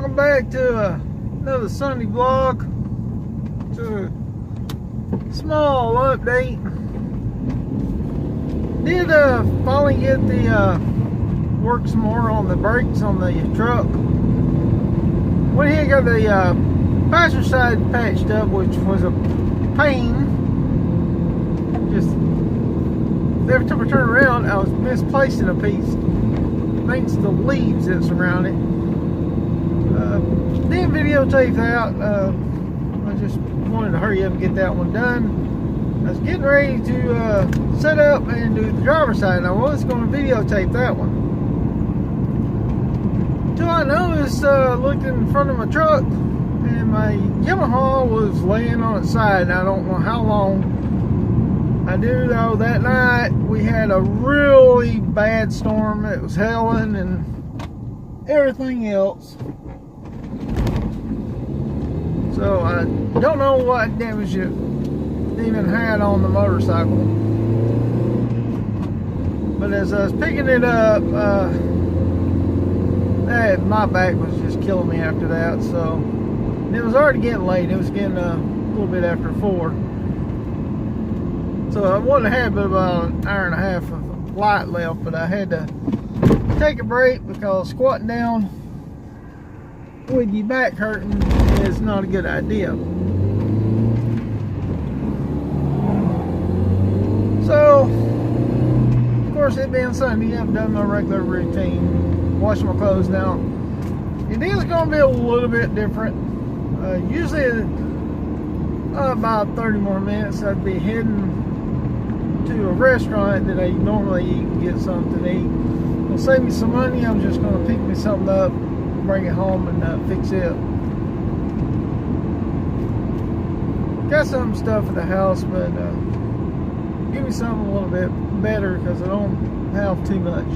welcome back to another Sunday vlog. To a small update. Did finally get the work some more on the brakes on the truck. Went ahead and got the passenger side patched up, which was a pain. Just every time I turned around, I was misplacing a piece thanks to the leaves that surround it. Didn't videotape that. I just wanted to hurry up and get that one done. I was getting ready to set up and do the driver's side, and I was going to videotape that one. Till I noticed, looked in front of my truck, and my Yamaha was laying on its side, and I don't know how long. I do know that night we had a really bad storm. It was hailing and everything else. So I don't know what damage it even had on the motorcycle. But as I was picking it up, my back was just killing me after that. So it was already getting late. It was getting a little bit after 4. So I wanted to have about an hour and a half of light left, but I had to take a break because squatting down with your back hurting is not a good idea. So, of course, it being Sunday, I've done my regular routine, washing my clothes now. It is going to be a little bit different. Usually, about 30 more minutes, I'd be heading to a restaurant that I normally eat and get something to eat. It'll save me some money. I'm just going to pick me something up, bring it home, and fix it. Got some stuff at the house, but give me something a little bit better because I don't have too much.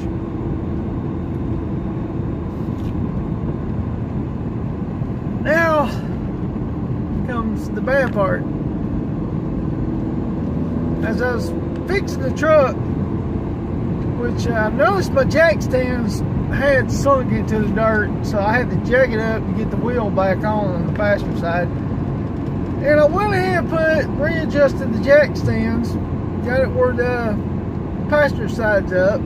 Now comes the bad part. As I was fixing the truck, which I noticed my jack stands had sunk into the dirt, so I had to jack it up and get the wheel back on the passenger side. And I went ahead and readjusted the jack stands, got it where the passenger side's up,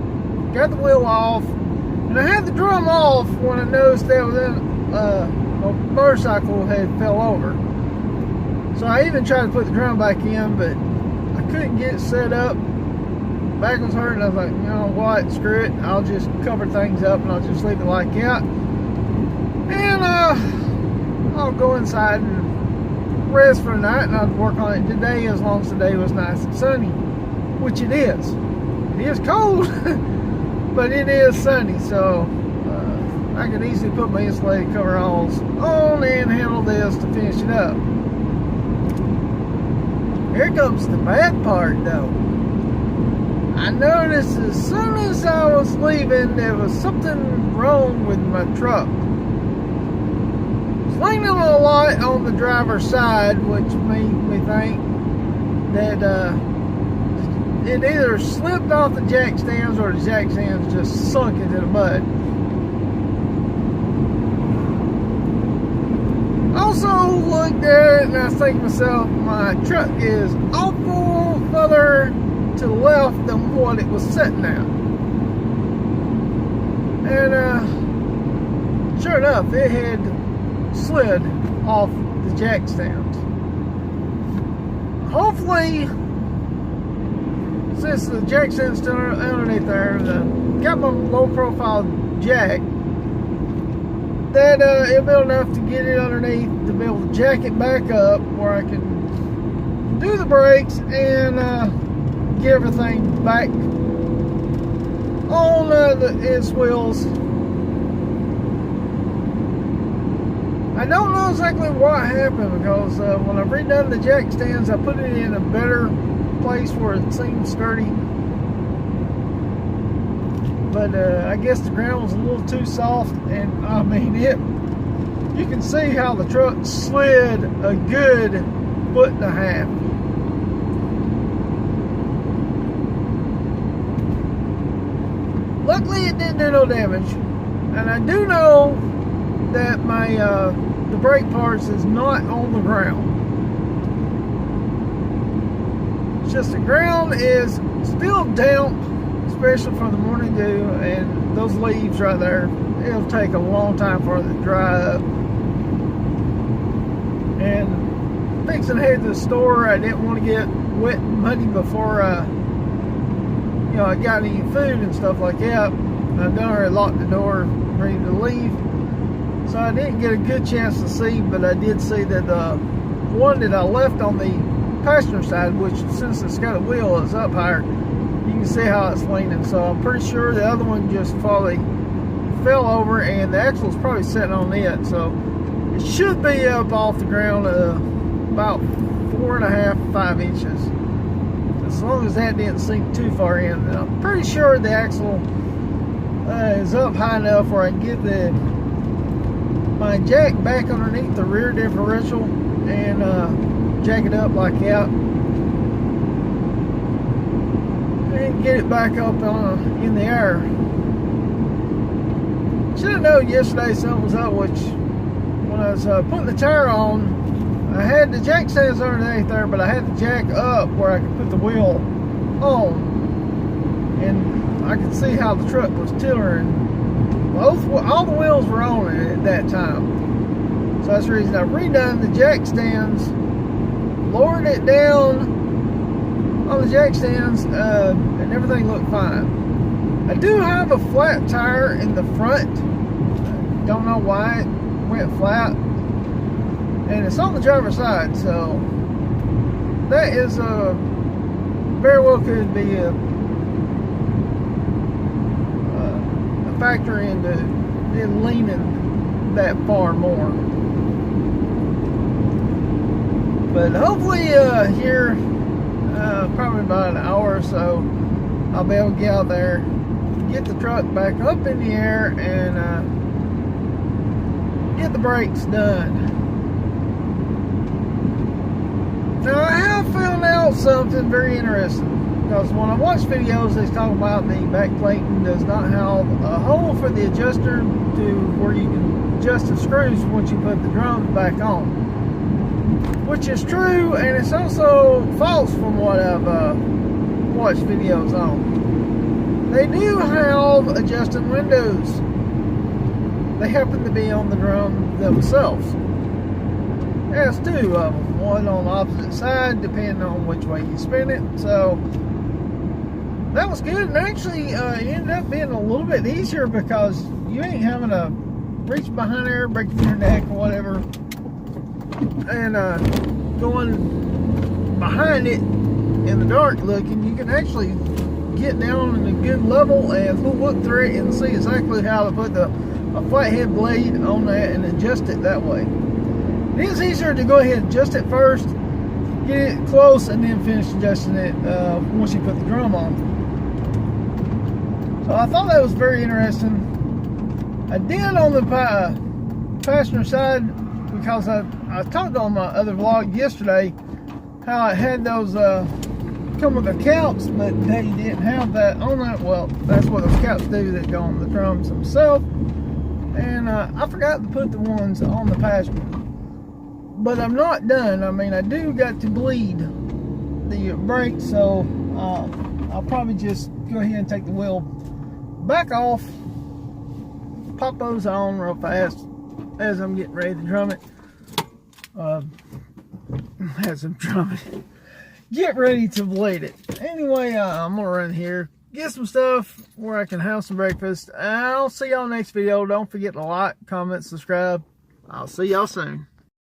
got the wheel off, and I had the drum off when I noticed that was a motorcycle had fell over. So I even tried to put the drum back in, but I couldn't get it set up. Back was hurting. I was like, you know what, screw it. I'll just cover things up and I'll just leave it like that. And I'll go inside and rest for the night, and I'll work on it today as long as the day was nice and sunny, which it is. It is cold, but it is sunny, so I can easily put my insulated coveralls on and handle this to finish it up. Here comes the bad part, though. I noticed as soon as I was leaving, there was something wrong with my truck. It's leaning a lot on the driver's side, which made me think that it either slipped off the jack stands or the jack stands just sunk into the mud. Also looked at it and I was thinking to myself, my truck is awful further to the left than what it was sitting at. And sure enough, it had slid off the jack stands. Hopefully, since the jack stand's still underneath there, got my low profile jack, that it'll be enough to get it underneath to be able to jack it back up where I can do the brakes and get everything back on its wheels. I don't know exactly what happened because when I redone the jack stands, I put it in a better place where it seemed sturdy. But I guess the ground was a little too soft, and I mean you can see how the truck slid a good 1.5 foot. Luckily it didn't do no damage, and I do know that my the brake parts is not on the ground. It's just the ground is still damp, especially from the morning dew, and those leaves right there, it'll take a long time for it to dry up. And fixing to head to the store, I didn't want to get wet and muddy before I got any food and stuff like that. I've done already locked the door, ready to leave. So I didn't get a good chance to see, but I did see that the one that I left on the passenger side, which since it's got a wheel, is up higher, you can see how it's leaning. So I'm pretty sure the other one just probably fell over, and the axle's probably sitting on it. So it should be up off the ground about 4.5, 5 inches. As long as that didn't sink too far in. And I'm pretty sure the axle is up high enough where I can get my jack back underneath the rear differential and jack it up like that and get it back up in the air. Should have known yesterday something was up, which when I was putting the tire on, I had the jack stands underneath there, but I had the jack up where I could put the wheel on, and I could see how the truck was tilting. All the wheels were on it at that time. So that's the reason I redone the jack stands, lowered it down on the jack stands, and everything looked fine. I do have a flat tire in the front. Don't know why it went flat. And it's on the driver's side, so that is very well could be a factor into it leaning that far more. But hopefully here, probably about an hour or so, I'll be able to get out there, get the truck back up in the air, and get the brakes done. Now I have found out something very interesting, because when I watch videos they talk about the back plating does not have a hole for the adjuster to where you can adjust the screws once you put the drums back on, which is true, and it's also false from what I've watched videos on. They do have adjusting windows. They happen to be on the drum themselves. There's two of them, one on the opposite side, depending on which way you spin it. So that was good, and actually it ended up being a little bit easier because you ain't having to reach behind there, breaking your neck or whatever, and going behind it in the dark looking. You can actually get down in a good level and look through it and see exactly how to put a flathead blade on that and adjust it that way. It is easier to go ahead and adjust it first, get it close, and then finish adjusting it once you put the drum on. So I thought that was very interesting. I did on the passenger side because I talked on my other vlog yesterday how I had those come with the caps, but they didn't have that on that. Well, that's what those caps do that go on the drums themselves. And I forgot to put the ones on the passenger. But I'm not done. I mean, I do got to bleed the brakes, so I'll probably just go ahead and take the wheel back off, pop those on real fast as I'm getting ready to drum it. As I'm drumming it, get ready to bleed it. Anyway, I'm gonna run here, get some stuff where I can have some breakfast. I'll see y'all next video. Don't forget to like, comment, subscribe. I'll see y'all soon.